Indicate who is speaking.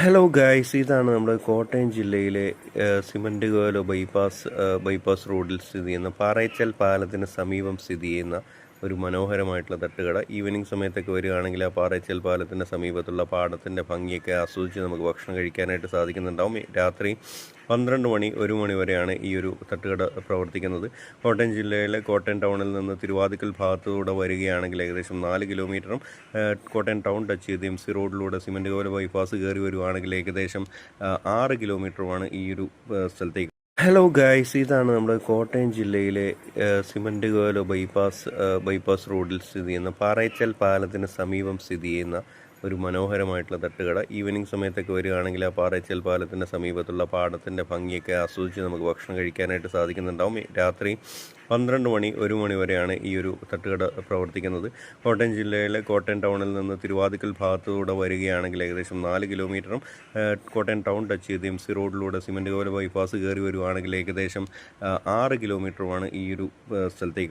Speaker 1: Hello guys, ഇതാണ് നമ്മുടെ കോട്ടയം ജില്ലയിലെ സിമൻറ്റ് കോല ബൈപ്പാസ് റോഡിൽ സ്ഥിതി ചെയ്യുന്ന പാറേച്ചൽ പാലത്തിന് സമീപം സ്ഥിതി ചെയ്യുന്ന ഒരു മനോഹരമായിട്ടുള്ള തട്ടുകട. ഈവനിങ് സമയത്തൊക്കെ വരികയാണെങ്കിൽ ആ പാറേച്ചൽ പാലത്തിൻ്റെ സമീപത്തുള്ള പാടത്തിൻ്റെ ഭംഗിയൊക്കെ ആസ്വദിച്ച് നമുക്ക് ഭക്ഷണം കഴിക്കാനായിട്ട് സാധിക്കുന്നുണ്ടാവും. രാത്രി 12 മണി 1 മണി വരെയാണ് ഈ ഒരു തട്ടുകട പ്രവർത്തിക്കുന്നത്. കോട്ടയം ജില്ലയിലെ കോട്ടയം ടൗണിൽ നിന്ന് തിരുവാതിക്കൽ ഭാഗത്തൂടെ വരികയാണെങ്കിൽ ഏകദേശം 4 കിലോമീറ്ററും കോട്ടയം ടൗൺ ടച്ച് ചെയ്ത് MC റോഡിലൂടെ സിമൻറ്റ് കോല ബൈപ്പാസ് കയറി വരുവാണെങ്കിൽ ഏകദേശം 6 കിലോമീറ്ററുമാണ് ഈ ഒരു സ്ഥലത്തേക്ക്. ഹലോ ഗായ്സ്, ഇതാണ് നമ്മുടെ കോട്ടയം ജില്ലയിലെ സിമൻറ്റ് കോല ബൈപ്പാസ് റോഡിൽ സ്ഥിതി ചെയ്യുന്ന പാറേച്ചൽ പാലത്തിന് സമീപം സ്ഥിതി ചെയ്യുന്ന ഒരു മനോഹരമായിട്ടുള്ള തട്ടുകട. ഈവനിങ് സമയത്തൊക്കെ വരികയാണെങ്കിൽ ആ പാറേച്ചൽ പാലത്തിൻ്റെ സമീപത്തുള്ള പാടത്തിൻ്റെ ഭംഗിയൊക്കെ ആസ്വദിച്ച് നമുക്ക് ഭക്ഷണം കഴിക്കാനായിട്ട് സാധിക്കുന്നുണ്ടാവും. രാത്രി 12 മണി 1 മണി വരെയാണ് ഈ ഒരു തട്ടുകട പ്രവർത്തിക്കുന്നത്. കോട്ടയം ജില്ലയിലെ കോട്ടയം ടൗണിൽ നിന്ന് തിരുവാതിക്കൽ ഭാഗത്തൂടെ വരികയാണെങ്കിൽ ഏകദേശം 4 കിലോമീറ്ററും കോട്ടയം ടൗൺ ടച്ച് ചെയ്ത് MC റോഡിലൂടെ സിമൻറ്റ് കോല ബൈപ്പാസ് കയറി വരുവാണെങ്കിൽ ഏകദേശം 6 കിലോമീറ്ററുമാണ് ഈ ഒരു സ്ഥലത്തേക്ക്.